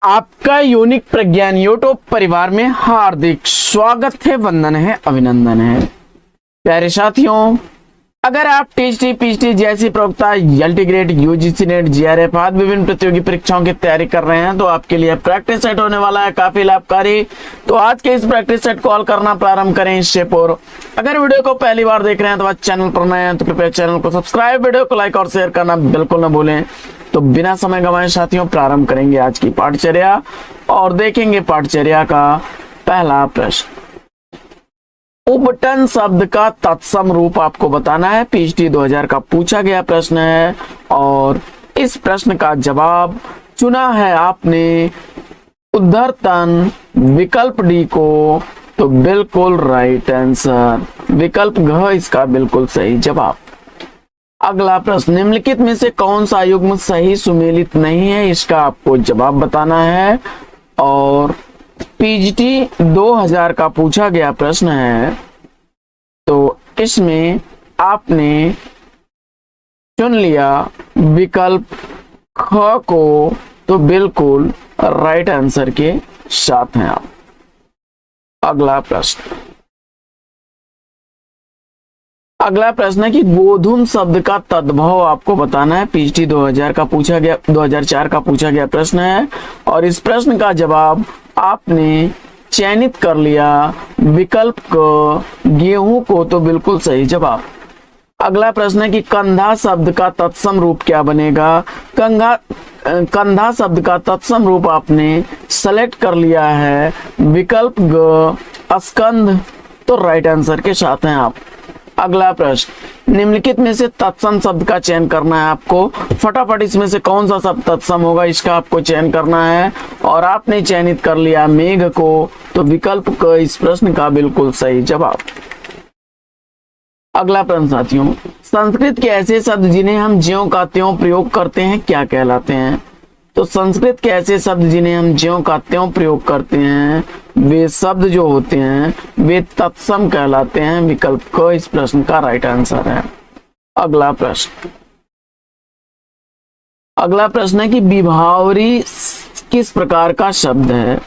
आपका यूनिक प्रज्ञान यूट्यूब परिवार में हार्दिक स्वागत है, वंदन है, अभिनंदन है। प्यारे साथियों, अगर आप टीएचटी पीएचडी जैसी प्रवक्ता LT grade UGC net GRF आदि विभिन्न प्रतियोगी परीक्षाओं की तैयारी कर रहे हैं तो आपके लिए प्रैक्टिस सेट होने वाला है काफी लाभकारी। तो आज के इस प्रैक्टिस सेट को हल करना प्रारंभ करें इससे पूर्व अगर वीडियो को पहली बार देख रहे हैं तो आज चैनल पर नए हैं तो कृपया चैनल को सब्सक्राइब, वीडियो को लाइक और शेयर करना बिल्कुल न भूलें। तो बिना समय गंवाए साथियों प्रारंभ करेंगे आज की पाठचर्या और देखेंगे पाठचर्या का पहला प्रश्न। उबटन शब्द का तत्सम रूप आपको बताना है। पीएचडी 2000 का पूछा गया प्रश्न है और इस प्रश्न का जवाब चुना है आपने उद्धर्तन विकल्प डी को। तो बिल्कुल राइट आंसर विकल्प घ इसका बिल्कुल सही जवाब। अगला प्रश्न, निम्नलिखित में से कौन सा युग्म सही सुमेलित नहीं है, इसका आपको जवाब बताना है और पीएचडी 2000 का पूछा गया प्रश्न है। तो इसमें आपने चुन लिया विकल्प ख को, तो बिल्कुल राइट आंसर के साथ हैं आप। अगला प्रश्न है कि गोधूम शब्द का तद्भव आपको बताना है। पीएचडी 2004 का पूछा गया प्रश्न है और इस प्रश्न का जवाब आपने चयनित कर लिया विकल्प गेहूं को। तो बिल्कुल सही जवाब। अगला प्रश्न है कि कंधा शब्द का तत्सम रूप क्या बनेगा। कंधा शब्द का तत्सम रूप आपने सेलेक्ट कर लिया है विकल्प ग स्कंध। तो राइट आंसर के साथ हैं आप। अगला प्रश्न, निम्नलिखित में से तत्सम शब्द का चयन करना है आपको। फटाफट इसमें से कौन सा शब्द तत्सम होगा इसका आपको चयन करना है और आपने चयनित कर लिया मेघ को। तो विकल्प क इस प्रश्न का बिल्कुल सही जवाब। अगला प्रश्न साथियों, संस्कृत के ऐसे शब्द जिन्हें हम ज्यों का त्यों प्रयोग करते हैं क्या कहलाते हैं। तो संस्कृत के ऐसे शब्द जिन्हें हम ज्यों का त्यों प्रयोग करते हैं वे शब्द जो होते हैं वे तत्सम कहलाते हैं। विकल्प क इस प्रश्न का राइट आंसर है। अगला प्रश्न है कि विभावरी किस प्रकार का शब्द है।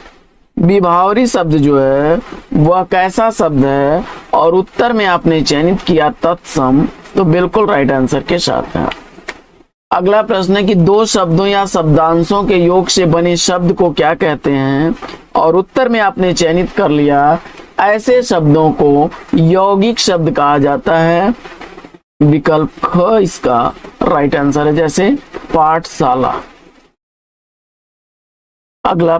विभावरी शब्द जो है वह कैसा शब्द है और उत्तर में आपने चयनित किया तत्सम। तो बिल्कुल राइट आंसर के साथ है। अगला प्रश्न है कि दो शब्दों या शब्दांशों के योग से बने शब्द को क्या कहते हैं और उत्तर में आपने चयनित कर लिया ऐसे शब्दों को यौगिक शब्द कहा जाता है। विकल्प ख इसका राइट आंसर है, जैसे पाठशाला। अगला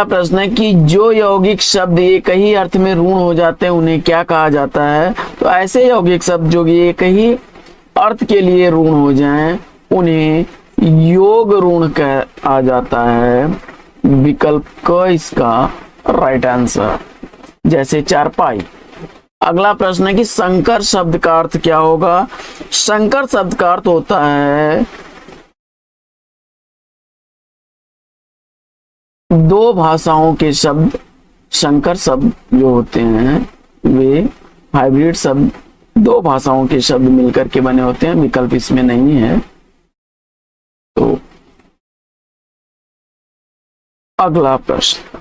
प्रश्न है कि जो यौगिक शब्द एक ही अर्थ में ऋण हो जाते हैं उन्हें क्या कहा जाता है। तो ऐसे यौगिक शब्द जो एक ही अर्थ के लिए ऋण हो जाएं उन्हें योग ऋण कहा जाता है। विकल्प क इसका राइट आंसर, जैसे चारपाई। अगला प्रश्न है कि संकर शब्द का अर्थ क्या होगा। संकर शब्द का अर्थ होता है दो भाषाओं के शब्द। संकर शब्द जो होते हैं वे हाइब्रिड शब्द, दो भाषाओं के शब्द मिलकर के बने होते हैं। विकल्प इसमें नहीं है। तो अगला प्रश्न,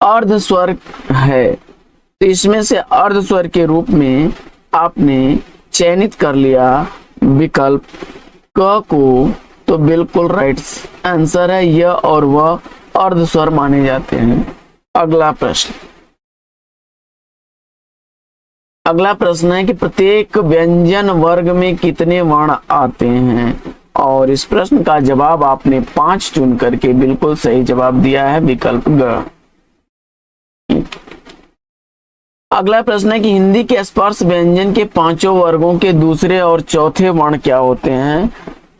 अर्ध स्वर है तो इसमें से अर्ध स्वर के रूप में आपने चयनित कर लिया विकल्प क को। तो बिल्कुल राइट आंसर है, यह और वह अर्ध स्वर माने जाते हैं। अगला प्रश्न है कि प्रत्येक व्यंजन वर्ग में कितने वर्ण आते हैं और इस प्रश्न का जवाब आपने 5 चुन करके बिल्कुल सही जवाब दिया है। विकल्प ग। अगला प्रश्न है कि हिंदी के स्पर्श व्यंजन के 5 वर्गों के दूसरे और चौथे वर्ण क्या होते हैं।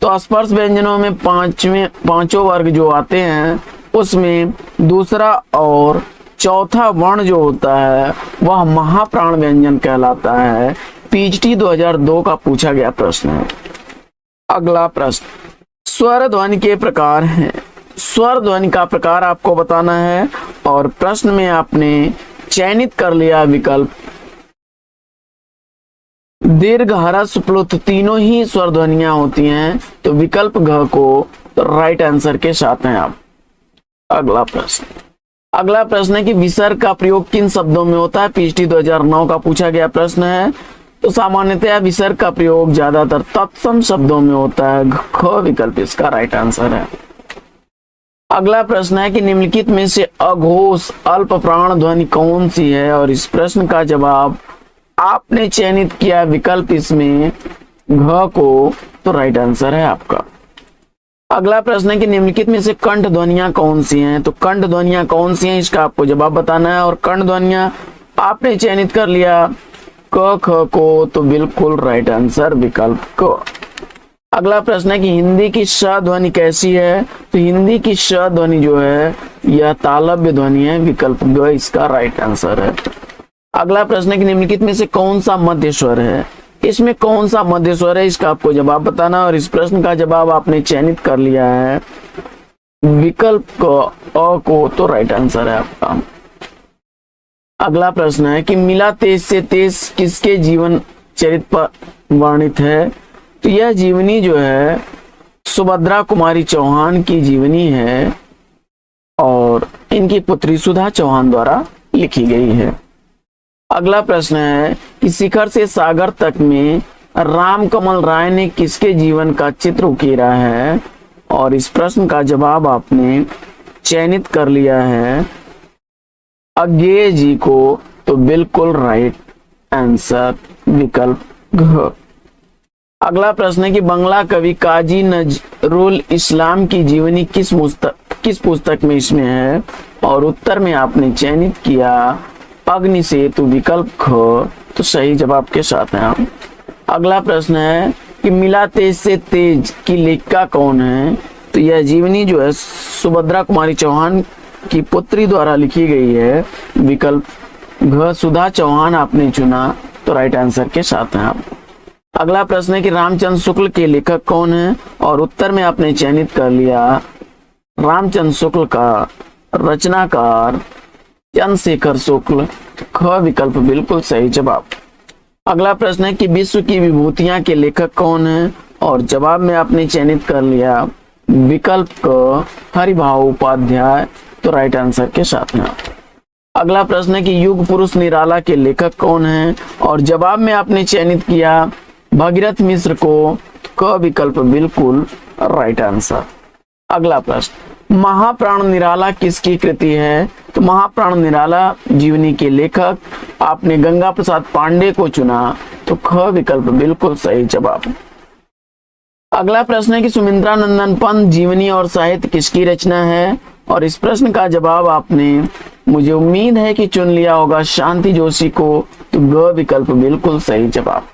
तो स्पर्श व्यंजनों में 5 वर्ग जो आते हैं उसमें दूसरा और चौथा वर्ण जो होता है वह महाप्राण व्यंजन कहलाता है। पीएचडी 2002 का पूछा गया प्रश्न है। अगला प्रश्न, स्वर ध्वनि के प्रकार हैं। स्वर ध्वनि का प्रकार आपको बताना है और प्रश्न में आपने चयनित कर लिया विकल्प दीर्घ, ह्रस्व, प्लुत तीनों ही स्वर ध्वनियां होती हैं, तो विकल्प घ को तो राइट आंसर के साथ हैं आप। अगला प्रश्न है कि विसर्ग का प्रयोग किन शब्दों में होता है? पीएचडी 2009 का पूछा गया प्रश्न है। तो सामान्यतया विसर्ग का प्रयोग ज्यादातर तत्सम शब्दों में होता है। ख विकल्प इसका राइट आंसर है। अगला प्रश्न है कि निम्नलिखित में से अघोष अल्प प्राण ध्वनि कौन सी है? और इस प्रश्न का जवाब आपने चयनित किया विकल्प इसमें घ को, तो राइट आंसर है आपका। अगला प्रश्न है कि निम्नलिखित में से कंठ ध्वनियां कौन सी हैं? तो कंठ ध्वनियां कौन सी हैं इसका आपको जवाब बताना है। और कंठ ध्वनियां आपने चयनित कर लिया क ख को, तो बिल्कुल राइट आंसर विकल्प क। अगला प्रश्न है कि हिंदी की श ध्वनि कैसी है? तो हिंदी की श ध्वनि जो है यह तालव्य ध्वनि है। विकल्प ग इसका राइट आंसर है। अगला प्रश्न है कि निम्नलिखित में से कौन सा मध्य स्वर है? इसमें कौन सा मध्य स्वर है इसका आपको जवाब बताना। और इस प्रश्न का जवाब आपने चयनित कर लिया है विकल्प अ को, तो राइट आंसर है आपका। अगला प्रश्न है कि मिला तेज से तेज किसके जीवन चरित पर वर्णित है? तो यह जीवनी जो है सुभद्रा कुमारी चौहान की जीवनी है और इनकी पुत्री सुधा चौहान द्वारा लिखी गई है। अगला प्रश्न है कि शिखर से सागर तक में रामकमल राय ने किसके जीवन का चित्र उकेरा है? और इस प्रश्न का जवाब आपने चयनित कर लिया है अज्ञेय जी को, तो बिल्कुल राइट आंसर विकल्प घ। अगला प्रश्न है कि बंगला कवि काजी नजरुल इस्लाम की जीवनी किस पुस्तक में इसमें है? और उत्तर में आपने चयनित किया अग्नि सेतु विकल्प ख, तो सही जवाब के साथ हैं आप। अगला प्रश्न है कि मिला तेज से तेज की लेखिका कौन है? तो यह जीवनी जो है सुभद्रा कुमारी चौहान की पुत्री द्वारा लिखी गई है। विकल्प घ सुधा चौहान आपने चुना, तो राइट आंसर के साथ हैं आप। अगला प्रश्न है कि रामचंद्र शुक्ल के लेखक कौन है? और उत्तर में आपने चयनित कर लिया रामचंद्र शुक्ल का रचनाकार चंद्रशेखर शुक्ल, ख विकल्प बिल्कुल सही जवाब। अगला प्रश्न है कि विश्व की विभूतियां के लेखक कौन है? और जवाब में आपने चयनित कर लिया विकल्प क हरिभाऊ उपाध्याय, तो राइट आंसर के साथ में। अगला प्रश्न है कि युग पुरुष निराला के लेखक कौन है? और जवाब में आपने चयनित किया भगीरथ मिश्र को, क विकल्प बिल्कुल राइट आंसर। अगला प्रश्न महाप्राण निराला किसकी कृति है? तो महाप्राण निराला जीवनी के लेखक आपने गंगा प्रसाद पांडे को चुना, तो ख विकल्प बिल्कुल सही जवाब। अगला प्रश्न है कि सुमित्रा नंदन पंत जीवनी और साहित्य किसकी रचना है? और इस प्रश्न का जवाब आपने, मुझे उम्मीद है कि चुन लिया होगा शांति जोशी को, तो ग विकल्प बिल्कुल सही जवाब।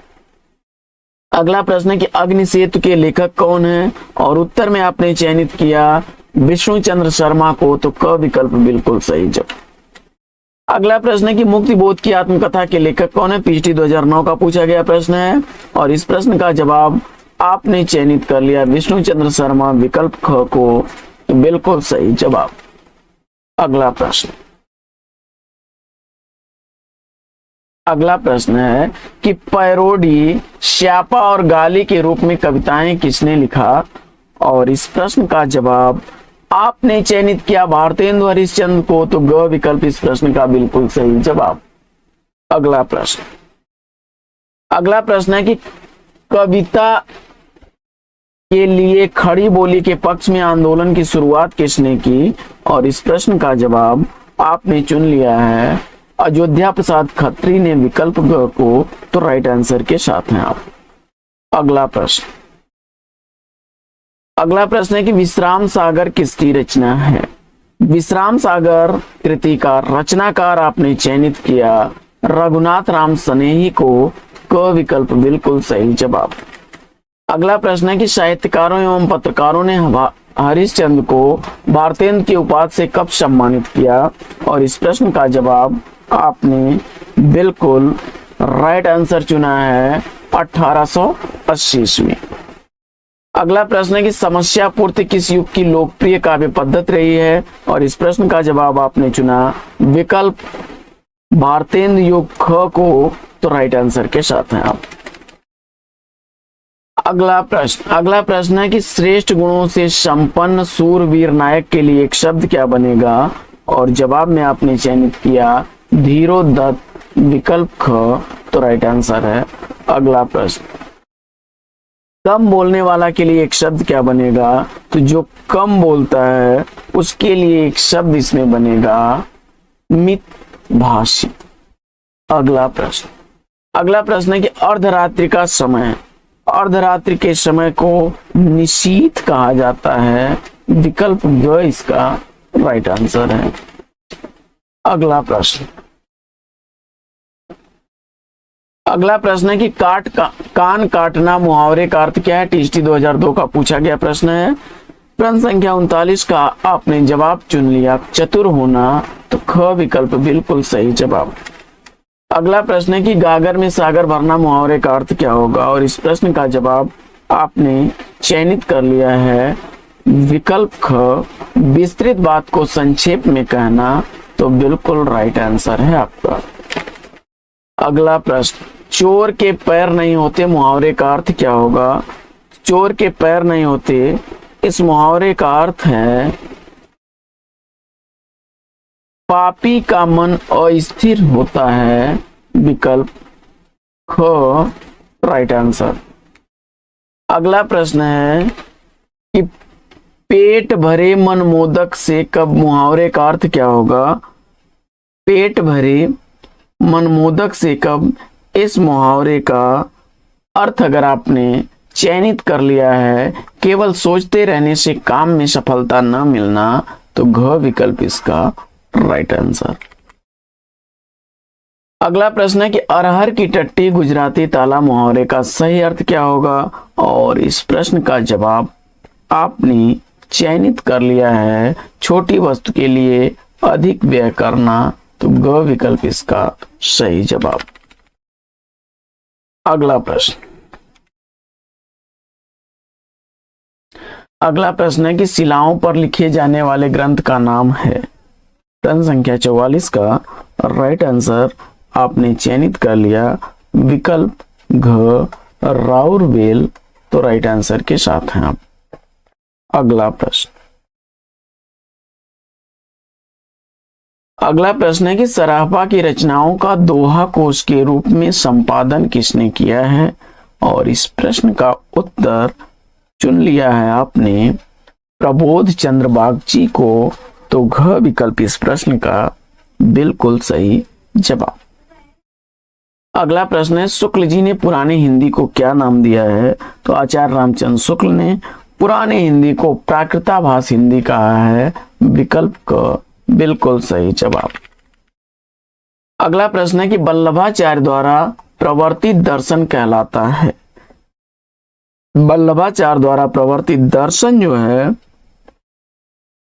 अगला प्रश्न है कि अग्नि सेतु के लेखक कौन है? और उत्तर में आपने चयनित किया विष्णु चंद्र शर्मा को, तो क विकल्प बिल्कुल सही जवाब। अगला प्रश्न है कि मुक्ति बोध की आत्मकथा के लेखक कौन है? पीएचडी 2009 का पूछा गया प्रश्न है और इस प्रश्न का जवाब आपने चयनित कर लिया विष्णु चंद्र शर्मा, विकल्प ख को, तो बिल्कुल सही जवाब। अगला प्रश्न है कि पैरोडी, श्यापा और गाली के रूप में कविताएं किसने लिखा? और इस प्रश्न का जवाब आपने चयनित किया भारतेंदु हरिश्चंद्र को, तो ग विकल्प इस प्रश्न का बिल्कुल सही जवाब। अगला प्रश्न है कि कविता के लिए खड़ी बोली के पक्ष में आंदोलन की शुरुआत किसने की? और इस प्रश्न का जवाब आपने चुन लिया है अयोध्या प्रसाद खत्री ने, विकल्प ग को, तो राइट आंसर के साथ हैं आप। अगला प्रश्न है कि विश्राम सागर किसकी रचना है? विश्राम सागर कृति का रचनाकार आपने चयनित किया रघुनाथ राम सनेही को, क विकल्प बिल्कुल सही जवाब। अगला प्रश्न है कि साहित्यकारों एवं पत्रकारों ने हरिश्चंद्र को भारतेंदु की उपाधि से कब सम्मानित किया? और इस प्रश्न का जवाब आपने बिल्कुल राइट आंसर चुना है 1880 ईस्वी। अगला प्रश्न है कि समस्या पूर्ति किस युग की लोकप्रिय काव्य पद्धति रही है? और इस प्रश्न का जवाब आपने चुना विकल्प भारतेंदु युग ख को, तो राइट आंसर के साथ हैं आप। अगला प्रश्न है कि श्रेष्ठ गुणों से संपन्न सूरवीर नायक के लिए एक शब्द क्या बनेगा, और जवाब में आपने चयनित किया धीरोदत्त विकल्प ख, तो राइट आंसर है। अगला प्रश्न, कम बोलने वाला के लिए एक शब्द क्या बनेगा, तो जो कम बोलता है उसके लिए एक शब्द इसमें बनेगा मितभाषी। अगला प्रश्न है कि अर्धरात्रि का समय, अर्धरात्रि के समय को निशीथ कहा जाता है, विकल्प ग इसका राइट आंसर है। अगला प्रश्न है कि कान काटना मुहावरे का अर्थ क्या है, टीएसटी 2002 का पूछा गया प्रश्न है। प्रश्न संख्या 39 का आपने जवाब चुन लिया चतुर होना, तो ख विकल्प बिल्कुल सही जवाब। अगला प्रश्न है कि गागर में सागर भरना मुहावरे का अर्थ क्या होगा, और इस प्रश्न का जवाब आपने चयनित कर लिया है विकल्प ख, विस्तृत बात को संक्षेप में कहना, तो बिल्कुल राइट आंसर है आपका। अगला प्रश्न, चोर के पैर नहीं होते मुहावरे का अर्थ क्या होगा, चोर के पैर नहीं होते इस मुहावरे का अर्थ है पापी का मन अस्थिर होता है, विकल्प ख राइट आंसर। अगला प्रश्न है कि पेट भरे मन मोदक से कब मुहावरे का अर्थ क्या होगा, पेट भरे मन मोदक से कब, इस मुहावरे का अर्थ अगर आपने चयनित कर लिया है केवल सोचते रहने से काम में सफलता न मिलना, तो घ विकल्प इसका राइट आंसर। अगला प्रश्न है कि अरहर की टट्टी गुजराती ताला मुहावरे का सही अर्थ क्या होगा, और इस प्रश्न का जवाब आपने चयनित कर लिया है छोटी वस्तु के लिए अधिक व्यय करना, तो ग विकल्प इसका सही जवाब। अगला प्रश्न है कि शिलाओं पर लिखे जाने वाले ग्रंथ का नाम है, प्रश्न संख्या 44 का राइट आंसर आपने चयनित कर लिया विकल्प घ राउरवेल, तो राइट आंसर के साथ हैं आप। अगला प्रश्न है कि सराफा की रचनाओं का दोहा कोश के रूप में संपादन किसने किया है, और इस प्रश्न का उत्तर चुन लिया है आपने प्रबोध चंद्र बागची को, तो घ विकल्प इस प्रश्न का बिल्कुल सही जवाब। अगला प्रश्न है शुक्ल जी ने पुराने हिंदी को क्या नाम दिया है, तो आचार्य रामचंद्र शुक्ल ने पुराने हिंदी को प्राकृताभास हिंदी कहा है, विकल्प क बिल्कुल सही जवाब। अगला प्रश्न है कि वल्लभाचार्य द्वारा प्रवर्तित दर्शन कहलाता है, वल्लभाचार्य द्वारा प्रवर्तित दर्शन जो है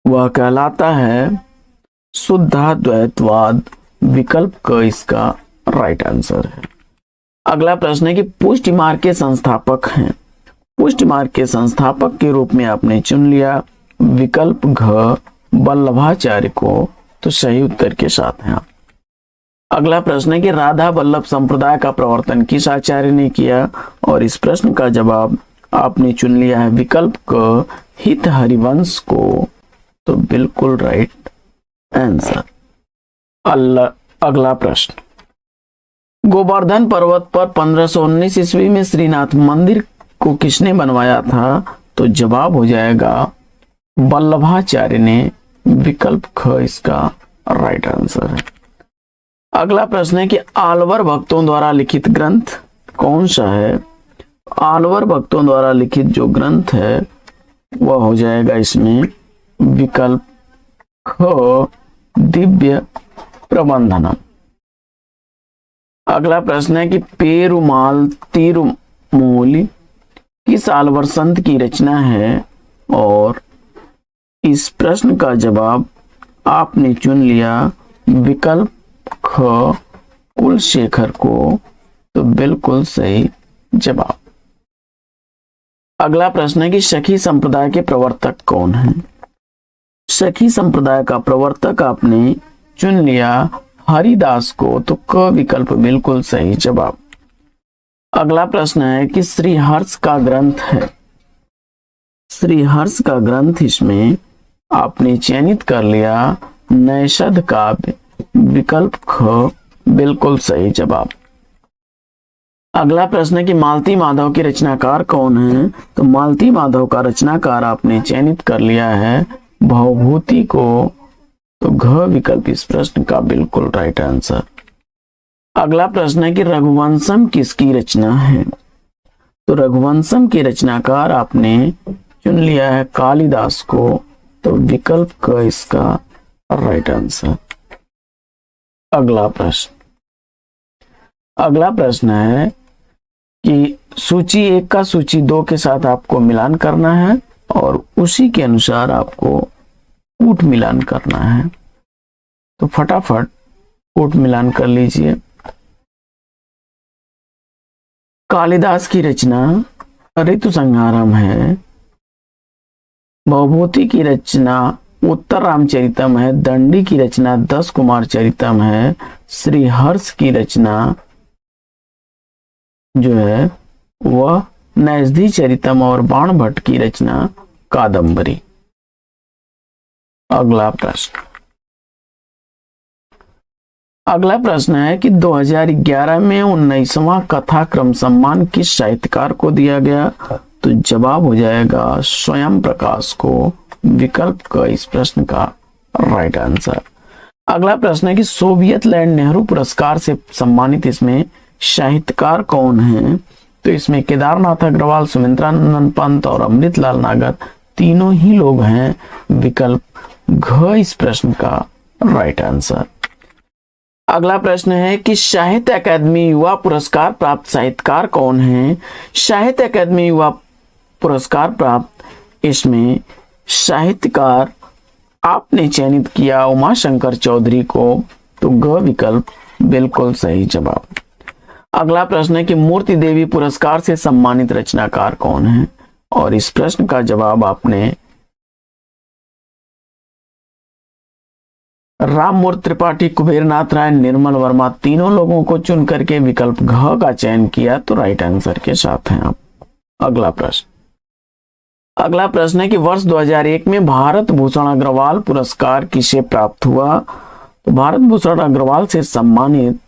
वह कहलाता है शुद्धाद्वैतवाद, विकल्प क इसका राइट आंसर है। अगला प्रश्न है कि पुष्टि मार्ग के संस्थापक हैं, पुष्टि मार्ग के संस्थापक के रूप में आपने चुन लिया विकल्प घ वल्लभाचार्य को, तो सही उत्तर के साथ हैं आप। अगला प्रश्न है कि राधा वल्लभ संप्रदाय का प्रवर्तन किस आचार्य ने किया, और इस प्रश्न का जवाब आपने चुन लिया है विकल्प क हित हरिवंश को, तो बिल्कुल राइट आंसर। अगला प्रश्न, गोवर्धन पर्वत पर 1519 ईस्वी में श्रीनाथ मंदिर को किसने बनवाया था, तो जवाब हो जाएगा वल्लभाचार्य ने, विकल्प ख इसका राइट आंसर है। अगला प्रश्न है कि आलवर भक्तों द्वारा लिखित ग्रंथ कौन सा है, आलवर भक्तों द्वारा लिखित जो ग्रंथ है वह हो जाएगा इसमें विकल्प ख दिव्य प्रबंधनम। अगला प्रश्न है कि पेरुमाल तिरुमूली किस आलवर संत की रचना है, और इस प्रश्न का जवाब आपने चुन लिया विकल्प ख कुलशेखर को, तो बिल्कुल सही जवाब। अगला प्रश्न है कि सखी संप्रदाय के प्रवर्तक कौन हैं, सखी संप्रदाय का प्रवर्तक आपने चुन लिया हरिदास को, तो क विकल्प बिल्कुल सही जवाब। अगला प्रश्न है कि श्रीहर्ष का ग्रंथ है, श्रीहर्ष का ग्रंथ इसमें आपने चयनित कर लिया नैषध काव्य, विकल्प ख बिल्कुल सही जवाब। अगला प्रश्न है कि मालती माधव के रचनाकार कौन है, तो मालती माधव का रचनाकार आपने चयनित कर लिया है भवभूति को, तो घ विकल्प इस प्रश्न का बिल्कुल राइट आंसर। अगला प्रश्न है कि रघुवंशम किसकी रचना है, तो रघुवंशम के रचनाकार आपने चुन लिया है कालिदास को, तो विकल्प क इसका राइट आंसर। अगला प्रश्न है कि सूची 1 का सूची 2 के साथ आपको मिलान करना है और उसी के अनुसार आपको कूट मिलान करना है, तो फटाफट कूट मिलान कर लीजिए। कालिदास की रचना ऋतु संहारम है, भवभूति की रचना उत्तर रामचरितम है, दंडी की रचना 10 कुमार चरितम है, श्रीहर्ष की रचना जो है वह नैषधि चरितम और बाण भट्ट की रचना कादंबरी। अगला प्रश्न है कि 2011 में 19वां कथा क्रम सम्मान किस साहित्यकार को दिया गया, तो जवाब हो जाएगा स्वयं प्रकाश को, विकल्प का इस प्रश्न का राइट आंसर। अगला प्रश्न है कि सोवियत लैंड नेहरू पुरस्कार से सम्मानित इसमें साहित्यकार कौन है, तो इसमें केदारनाथ अग्रवाल, सुमित्रानंदन पंत और अमृतलाल नागर तीनों ही लोग हैं, विकल्प घ इस प्रश्न का राइट आंसर। अगला प्रश्न है कि साहित्य अकादमी युवा पुरस्कार प्राप्त साहित्यकार कौन है, साहित्य अकादमी युवा पुरस्कार प्राप्त इसमें साहित्यकार आपने चयनित किया उमाशंकर चौधरी को, तो ग विकल्प बिल्कुल सही जवाब। अगला प्रश्न है कि मूर्ति देवी पुरस्कार से सम्मानित रचनाकार कौन है, और इस प्रश्न का जवाब आपने राममूर्ति त्रिपाठी, कुबेरनाथ राय, निर्मल वर्मा तीनों लोगों को चुन करके विकल्प घ का चयन किया, तो राइट आंसर के साथ हैं आप। अगला प्रश्न है कि वर्ष 2001 में भारत भूषण अग्रवाल पुरस्कार किसे प्राप्त हुआ, तो भारत भूषण अग्रवाल से सम्मानित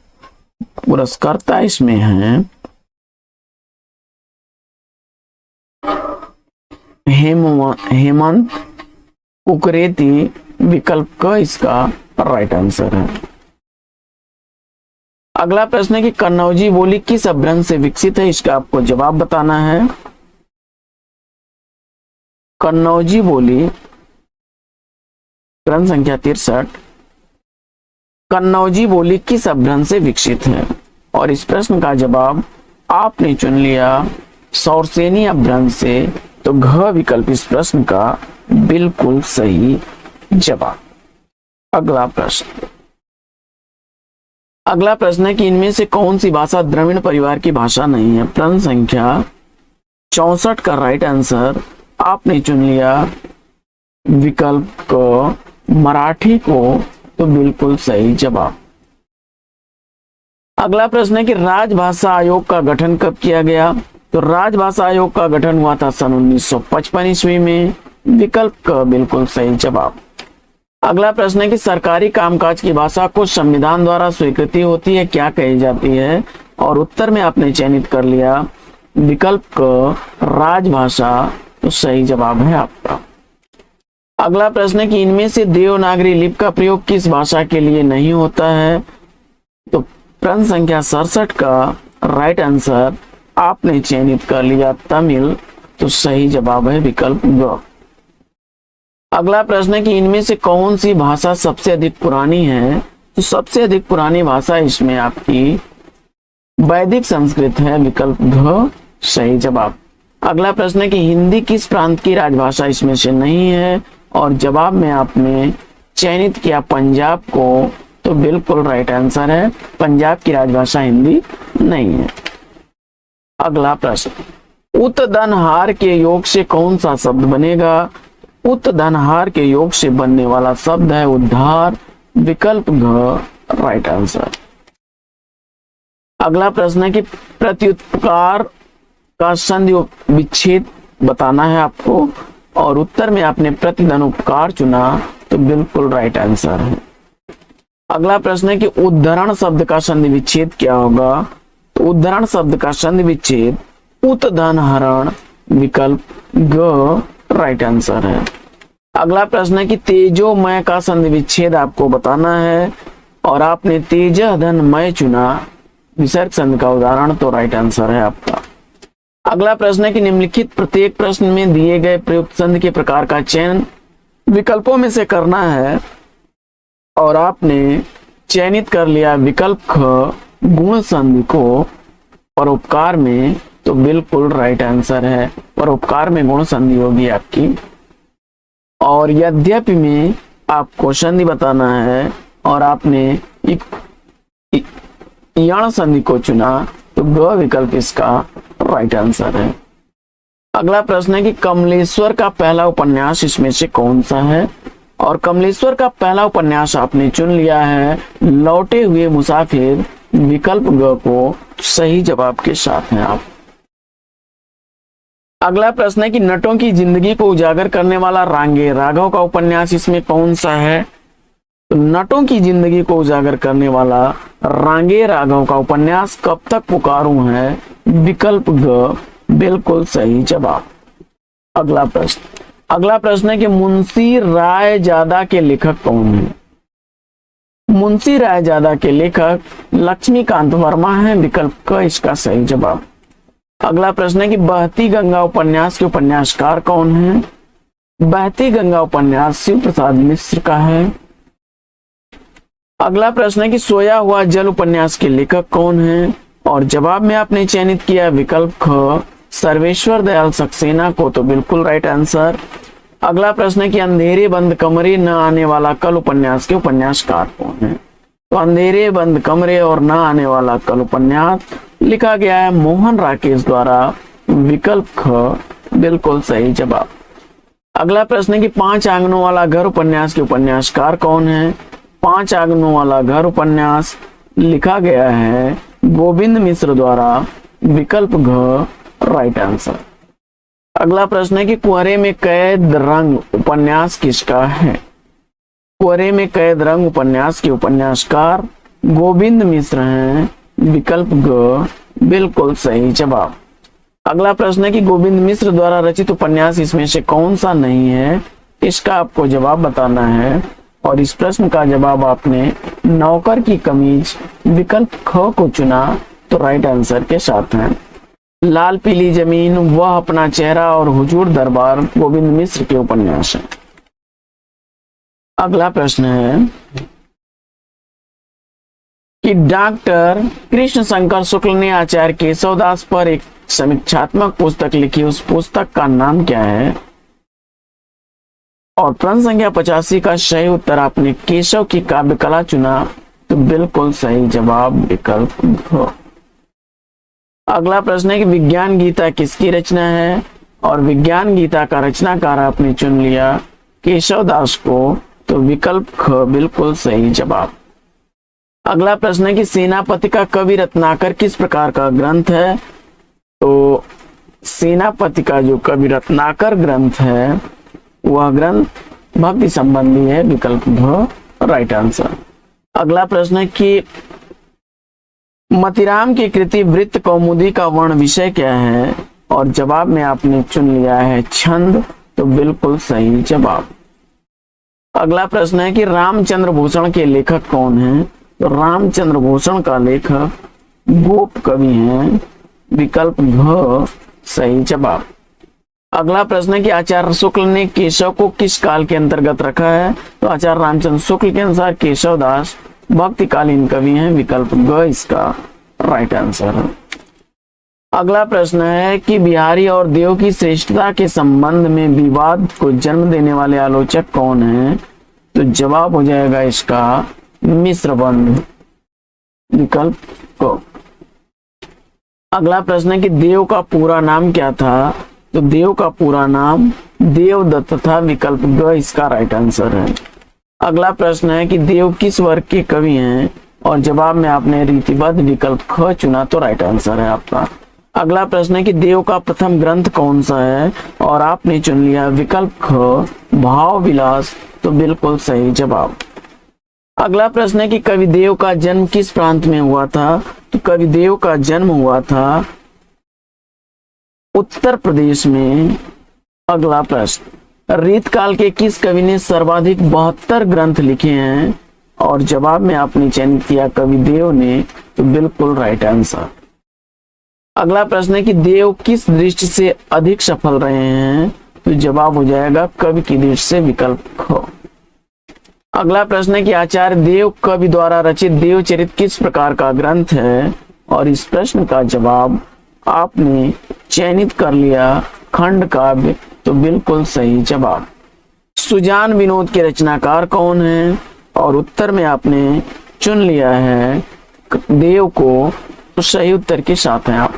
पुरस्कर्ता इसमें हैं हेमंत उकरेती, विकल्प का इसका राइट आंसर है। अगला प्रश्न है कि कन्नौजी बोली किस अपभ्रंश से विकसित है, इसका आपको जवाब बताना है। कन्नौजी बोली प्रश्न संख्या 63, कन्नौजी बोली किस अपभ्रंश से विकसित है, और इस प्रश्न का जवाब आपने चुन लिया सौरसेनी अपभ्रंश से, तो घ विकल्प इस प्रश्न का बिल्कुल सही जवाब। अगला प्रश्न है कि इनमें से कौन सी भाषा द्रविड़ परिवार की भाषा नहीं है। प्रश्न संख्या 64 का राइट आंसर आपने चुन लिया विकल्प को मराठी को, तो बिल्कुल सही जवाब। अगला प्रश्न है कि राजभाषा आयोग का गठन कब किया गया, तो राजभाषा आयोग का गठन हुआ था सन 1955 ईस्वी में, विकल्प का बिल्कुल सही जवाब। अगला प्रश्न है कि सरकारी कामकाज की भाषा को संविधान द्वारा स्वीकृति होती है, क्या कही जाती है, और उत्तर में आपने चयनित कर लिया विकल्प का राजभाषा, तो सही जवाब है आपका। अगला प्रश्न है कि इनमें से देवनागरी लिपि का प्रयोग किस भाषा के लिए नहीं होता है, तो प्रश्न संख्या 67 का राइट आंसर आपने चयनित कर लिया तमिल, तो सही जवाब है विकल्प ग। अगला प्रश्न है कि इनमें से कौन सी भाषा सबसे अधिक पुरानी है, तो सबसे अधिक पुरानी भाषा इसमें आपकी वैदिक संस्कृत है, विकल्प घ सही जवाब। अगला प्रश्न है कि हिंदी किस प्रांत की राजभाषा इसमें से नहीं है, और जवाब में आपने चयनित किया पंजाब को, तो बिल्कुल राइट आंसर है, पंजाब की राजभाषा हिंदी नहीं है। अगला प्रश्न, उत्तधनहार के योग से कौन सा शब्द बनेगा, उत्तधनहार के योग से बनने वाला शब्द है उद्धार, विकल्प घ राइट आंसर। अगला प्रश्न है कि प्रत्युत्कार का संधि विच्छेद बताना है आपको, और उत्तर में आपने प्रतिधन उपकार चुना, तो बिल्कुल राइट आंसर है। अगला प्रश्न है कि उद्धरण शब्द का संधि विच्छेद क्या होगा? तो उद्धरण शब्द का संधि विच्छेद उत्धन हरण, विकल्प ग राइट आंसर है। अगला प्रश्न है कि तेजोमय का संधि विच्छेद आपको बताना है, और आपने तेज धन मय चुना, विसर्ग संधि का उदाहरण, तो राइट आंसर है आपका। अगला प्रश्न है कि निम्नलिखित प्रत्येक प्रश्न में दिए गए प्रयुक्त संधि के प्रकार का चयन विकल्पों में से करना है, और आपने चयनित कर लिया विकल्प ख गुण संधि को परोपकार में, तो बिल्कुल राइट आंसर है। परोपकार में गुण संधि होगी आपकी। और यद्यपि में आपको संधि बताना है, और आपने यण संधि को चुना, तो ग विकल्प इसका राइट आंसर है। अगला प्रश्न है कि कमलेश्वर का पहला उपन्यास इसमें से कौन सा है? और कमलेश्वर का पहला उपन्यास आपने चुन लिया है लौटे हुए मुसाफिर, विकल्प ग को सही जवाब के साथ हैं आप। अगला प्रश्न है कि नटों की जिंदगी को उजागर करने वाला रांगे राघव का उपन्यास इसमें कौन सा है? तो नटों की जिंदगी को उजागर करने वाला रांगे राघव का उपन्यास कब तक पुकारूं है, विकल्प ग बिल्कुल सही जवाब। अगला प्रश्न है कि मुंशी रायजादा के लेखक कौन है? मुंशी रायजादा के लेखक लक्ष्मीकांत वर्मा है, विकल्प क इसका सही जवाब। अगला प्रश्न है कि बहती गंगा उपन्यास के उपन्यासकार कौन है? बहती गंगा उपन्यास शिव प्रसाद मिश्र का है। अगला प्रश्न है कि सोया हुआ जल उपन्यास के लेखक कौन है? और जवाब में आपने चयनित किया विकल्प ख सर्वेश्वर दयाल सक्सेना को, तो बिल्कुल राइट आंसर। अगला प्रश्न है कि अंधेरे बंद कमरे न आने वाला कल उपन्यास के उपन्यासकार कौन है? तो अंधेरे बंद कमरे और न आने वाला कल उपन्यास लिखा गया है मोहन राकेश द्वारा, विकल्प ख बिल्कुल सही जवाब। अगला प्रश्न है कि 5 आंगनों वाला घर उपन्यास के उपन्यासकार कौन है? 5 आंगनों वाला घर उपन्यास लिखा गया है गोविंद मिश्र द्वारा, विकल्प घ राइट आंसर। अगला प्रश्न है कि कुंवरे में कैद रंग उपन्यास किसका है? कुंवरे में कैद रंग उपन्यास के उपन्यासकार गोविंद मिश्र हैं, विकल्प ग बिल्कुल सही जवाब। अगला प्रश्न है कि गोविंद मिश्र द्वारा रचित उपन्यास इसमें से कौन सा नहीं है? इसका आपको जवाब बताना है, और इस प्रश्न का जवाब आपने नौकर की कमीज, विकल्प ख को चुना, तो राइट आंसर के साथ है। लाल पीली जमीन, वह अपना चेहरा और हुजूर दरबार गोविंद मिश्र के उपन्यास है। अगला प्रश्न है कि डॉक्टर कृष्ण शंकर शुक्ल ने आचार्य केशवदास पर एक समीक्षात्मक पुस्तक लिखी, उस पुस्तक का नाम क्या है? और प्रश्न संख्या 85 का सही उत्तर आपने केशव की काव्य कला चुना, तो बिल्कुल सही जवाब विकल्प घ। अगला प्रश्न है कि विज्ञान गीता किसकी रचना है? और विज्ञान गीता का रचनाकार आपने चुन लिया केशवदास को, तो विकल्प ख बिल्कुल सही जवाब। अगला प्रश्न है कि सेनापति का कवि रत्नाकर किस प्रकार का ग्रंथ है? तो सेनापति का जो कवि रत्नाकर ग्रंथ है वह ग्रंथ भक्ति संबंधी है, विकल्प घ राइट आंसर। अगला प्रश्न है कि मतिराम की कृति वृत्त कौमुदी का वर्ण विषय क्या है? और जवाब में आपने चुन लिया है छंद, तो बिल्कुल सही जवाब। अगला प्रश्न है कि रामचंद्र भूषण के लेखक कौन हैं? तो रामचंद्र भूषण का लेखक गोप कवि हैं, विकल्प घ सही जवाब। अगला प्रश्न है कि आचार्य शुक्ल ने केशव को किस काल के अंतर्गत रखा है? तो आचार्य रामचंद्र शुक्ल के अनुसार केशवदास भक्तिकालीन कवि हैं, विकल्प ग इसका राइट आंसर है। अगला प्रश्न है कि बिहारी और देव की श्रेष्ठता के संबंध में विवाद को जन्म देने वाले आलोचक कौन हैं? तो जवाब हो जाएगा इसका मिश्रबंधु, विकल्प को। अगला प्रश्न है कि देव का पूरा नाम क्या था? तो देव का पूरा नाम देवदत्त था, विकल्प ग इसका राइट आंसर है। अगला प्रश्न है कि देव किस वर्ग के कवि हैं? और जवाब में आपने रीतिबद्ध विकल्प ख चुना तो राइट आंसर है आपका। अगला प्रश्न है कि देव का प्रथम ग्रंथ कौन सा है और आपने चुन लिया विकल्प ख भाव विलास, तो बिल्कुल सही जवाब। अगला प्रश्न है कि कविदेव का जन्म किस प्रांत में हुआ था, तो कविदेव का जन्म हुआ था उत्तर प्रदेश में। अगला प्रश्न, रीतकाल के किस कवि ने सर्वाधिक 72 ग्रंथ लिखे हैं और जवाब में आपने चयनित किया कविदेव ने, तो बिल्कुल राइट आंसर। अगला प्रश्न है कि देव किस दृष्टि से अधिक सफल रहे हैं, तो जवाब हो जाएगा कवि की दृष्टि से विकल्प ख। अगला प्रश्न है कि आचार्य देव कवि द्वारा रचित देवचरित किस प्रकार का ग्रंथ है और इस प्रश्न का जवाब आपने चयनित कर लिया खंड काव्य, तो बिल्कुल सही जवाब। सुजान विनोद के रचनाकार कौन है और उत्तर में आपने चुन लिया है देव को, तो सही उत्तर के साथ हैं आप।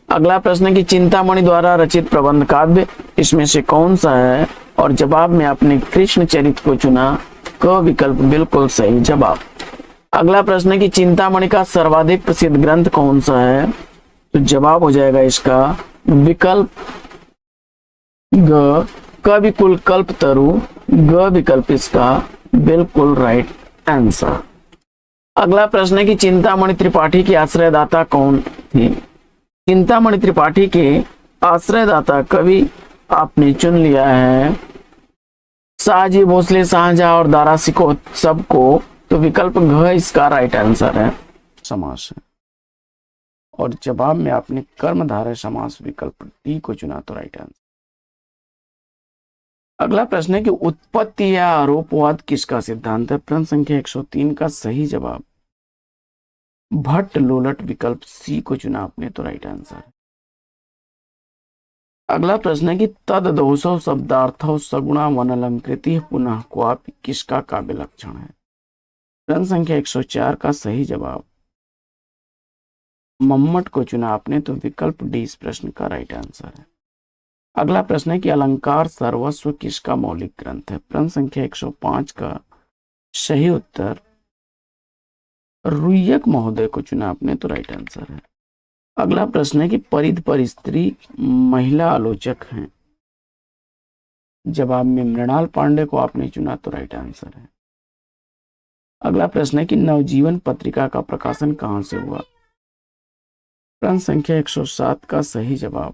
अगला प्रश्न है कि चिंतामणि द्वारा रचित प्रबंध काव्य इसमें से कौन सा है और जवाब में आपने कृष्ण चरित को चुना, क विकल्प बिल्कुल सही जवाब। अगला प्रश्न है कि चिंतामणि का सर्वाधिक प्रसिद्ध ग्रंथ कौन सा है, तो जवाब हो जाएगा इसका विकल्प ग कविकुल कल्पतरु, ग विकल्प इसका बिल्कुल राइट आंसर। अगला प्रश्न है कि चिंतामणि त्रिपाठी के आश्रयदाता कौन थे। चिंतामणि त्रिपाठी के आश्रयदाता कवि आपने चुन लिया है शाहजी भोसले, शाहजहां और दारा सिकोत सबको, तो विकल्प घ इसका राइट आंसर है। समास है और जवाब में आपने कर्मधारय समास विकल्प डी को चुना, तो राइट आंसर। अगला प्रश्न है कि उत्पत्ति या आरोपवाद किसका सिद्धांत है। प्रश्न संख्या 103 का सही जवाब भट्ट लोलट विकल्प सी को चुना आपने, तो राइट आंसर है। अगला प्रश्न है कि तद दोषो शब्दार्थो सगुणा वनलंकृति पुनः क्वापि किसका काव्य लक्षण है। प्रश्न संख्या 104 का सही जवाब मम्मट को चुना आपने, तो विकल्प डी इस प्रश्न का राइट आंसर है। अगला प्रश्न है कि अलंकार सर्वस्व किसका मौलिक ग्रंथ है। प्रश्न संख्या 105 का सही उत्तर रुय्यक महोदय को चुना आपने, तो राइट आंसर है। अगला प्रश्न है कि परिध पर स्त्री महिला आलोचक हैं, जवाब में मृणाल पांडे को आपने चुना, तो राइट आंसर है। अगला प्रश्न है कि नवजीवन पत्रिका का प्रकाशन कहां से हुआ। प्रश्न संख्या 107 का सही जवाब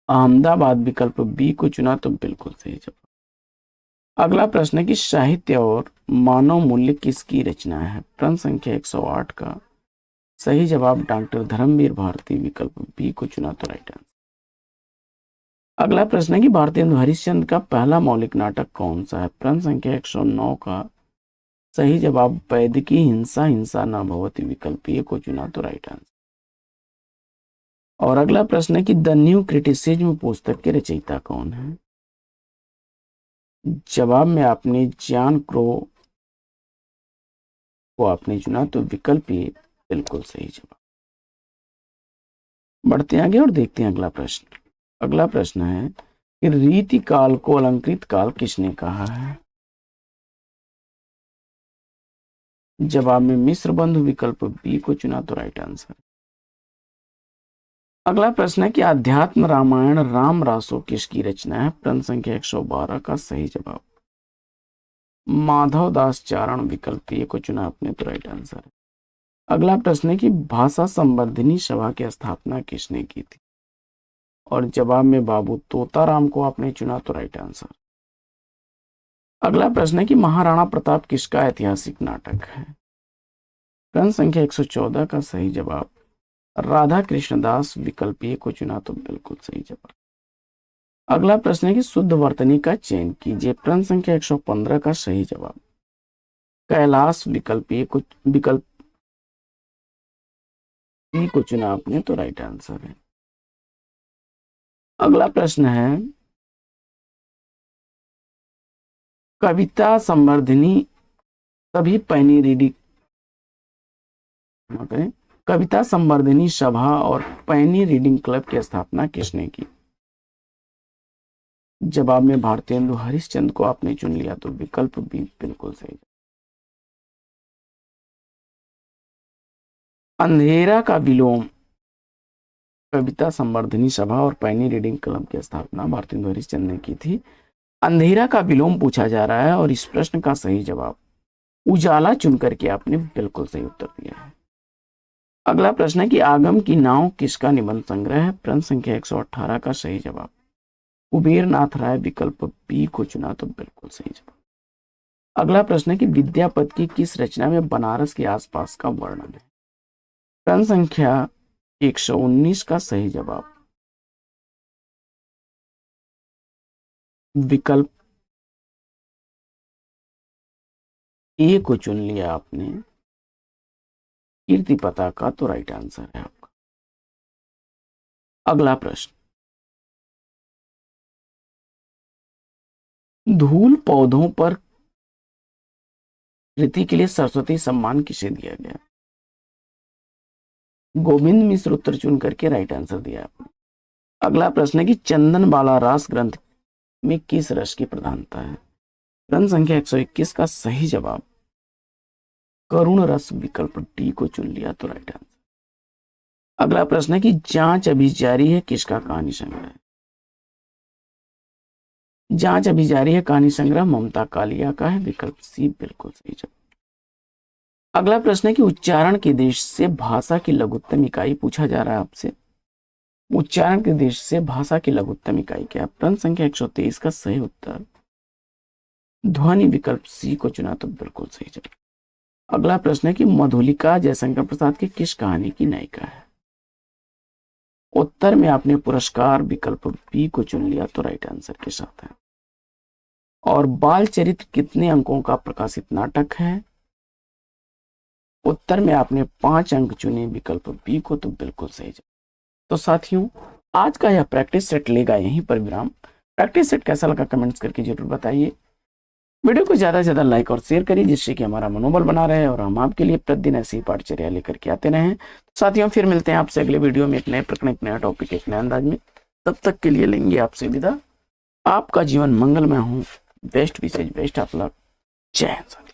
अहमदाबाद विकल्प बी को चुना, तो बिल्कुल सही जवाब। अगला प्रश्न है कि साहित्य और मानव मूल्य किसकी रचना है। प्रश्न संख्या 108 का सही जवाब डॉक्टर धर्मवीर भारती विकल्प बी को चुना, तो राइट आंसर। अगला प्रश्न है कि भारतेंदु हरिश्चंद्र का पहला मौलिक नाटक कौन सा है। प्रश्न संख्या 109 का सही जवाब वैदिकी हिंसा हिंसा न भवति विकल्प ए को चुना, तो राइट आंसर। और अगला प्रश्न है कि द न्यू क्रिटिसिज्म पुस्तक के रचयिता कौन है। जवाब में आपने जॉन क्रो को आपने चुना, तो विकल्प ए बिल्कुल सही जवाब। बढ़ते हैं आगे और देखते हैं अगला प्रश्न। अगला प्रश्न है कि रीति काल को अलंकृत काल किसने कहा है। जवाब में मिश्र बंधु विकल्प बी को चुना, तो राइट आंसर। अगला प्रश्न है कि अध्यात्म रामायण राम रासो किसकी रचना है। प्रश्न संख्या 112 का सही जवाब माधव दास चारण विकल्प ए को चुना आपने, तो राइट आंसर है। अगला प्रश्न है कि भाषा संवर्धनी सभा की स्थापना किसने की थी और जवाब में बाबू तोताराम को आपने चुना, तो राइट आंसर। अगला प्रश्न है कि महाराणा प्रताप किसका ऐतिहासिक नाटक है। प्रश्न संख्या 114 का सही जवाब राधा कृष्णदास विकल्प ए को चुना, तो बिल्कुल सही जवाब। अगला प्रश्न है कि शुद्ध वर्तनी का चयन कीजिए। प्रश्न संख्या 115 का सही जवाब कैलाश विकल्प ए को विकल्प ई को चुना आपने, तो राइट आंसर है। अगला प्रश्न है कविता संवर्धनी सभी पैनी रीडिंग कविता संवर्धनी सभा और पैनी रीडिंग क्लब की स्थापना किसने की। जवाब में भारतेंदु हरिश्चंद्र को आपने चुन लिया, तो विकल्प बी बिल्कुल सही। अंधेरा का विलोम कविता संवर्धनी सभा और पैनी रीडिंग क्लब की स्थापना भारतेंदु हरिश्चंद्र ने की थी। अंधेरा का विलोम पूछा जा रहा है और इस प्रश्न का सही जवाब उजाला चुन करके आपने बिल्कुल सही उत्तर दिया है। अगला प्रश्न है कि आगम की नाव किसका निबंध संग्रह है? प्रश्न संख्या 118 का सही जवाब कुबेर नाथ राय विकल्प बी को चुना तो बिल्कुल सही जवाब। अगला प्रश्न है कि विद्यापति की किस रचना में बनारस के आसपास का वर्णन है? प्रश्न संख्या 119 का सही जवाब विकल्प ए को चुन लिया आपने, कीर्ति पताका, तो राइट आंसर है आपका। अगला प्रश्न, धूल पौधों पर कृति के लिए सरस्वती सम्मान किसे दिया गया? गोविंद मिश्र उत्तर चुन करके राइट आंसर दिया आपने। अगला प्रश्न है कि चंदन बाला रास ग्रंथ में किस रस की प्रधानता है? प्रश्न संख्या 121 का सही जवाब करुण रस विकल्प डी को चुन लिया तो राइट आंसर। अगला प्रश्न है कि जांच अभी जारी है किसका कहानी संग्रह है? जांच अभी जारी है कहानी संग्रह ममता कालिया का है, विकल्प सी बिल्कुल सही जवाब। अगला प्रश्न है कि उच्चारण के देश से भाषा की लघुत्तम इकाई पूछा जा रहा है आपसे। उच्चारण के देश से भाषा की लघुत्तम इकाई क्या? प्रश्न संख्या 123 का सही उत्तर ध्वनि, विकल्प सी को चुना तो बिल्कुल सही जवाब। अगला प्रश्न है कि मधुलिका जयशंकर प्रसाद की किस कहानी की नायिका है? उत्तर में आपने पुरस्कार विकल्प बी को चुन लिया तो राइट आंसर के साथ है। और बाल चरित्र कितने अंकों का प्रकाशित नाटक है? उत्तर में आपने 5 अंक चुने, विकल्प बी को, तो बिल्कुल सही जवाब। तो साथियों, आज का यह प्रैक्टिस सेट लेगा यहीं पर विराम। प्रैक्टिस सेट कैसा लगा कमेंट्स करके जरूर बताइए। वीडियो को ज्यादा से ज्यादा लाइक और शेयर करिए जिससे कि हमारा मनोबल बना रहे और हम आपके लिए प्रतिदिन ऐसी पाठचर्या लेकर के आते रहें। तो साथियों, फिर मिलते हैं आपसे अगले वीडियो में एक नए प्रकरण, एक नया टॉपिक, एक नए अंदाज में। तब तक के लिए लेंगे आपसे विदा। आपका जीवन मंगलमय हो। Best wishes best of luck. जय हिंद।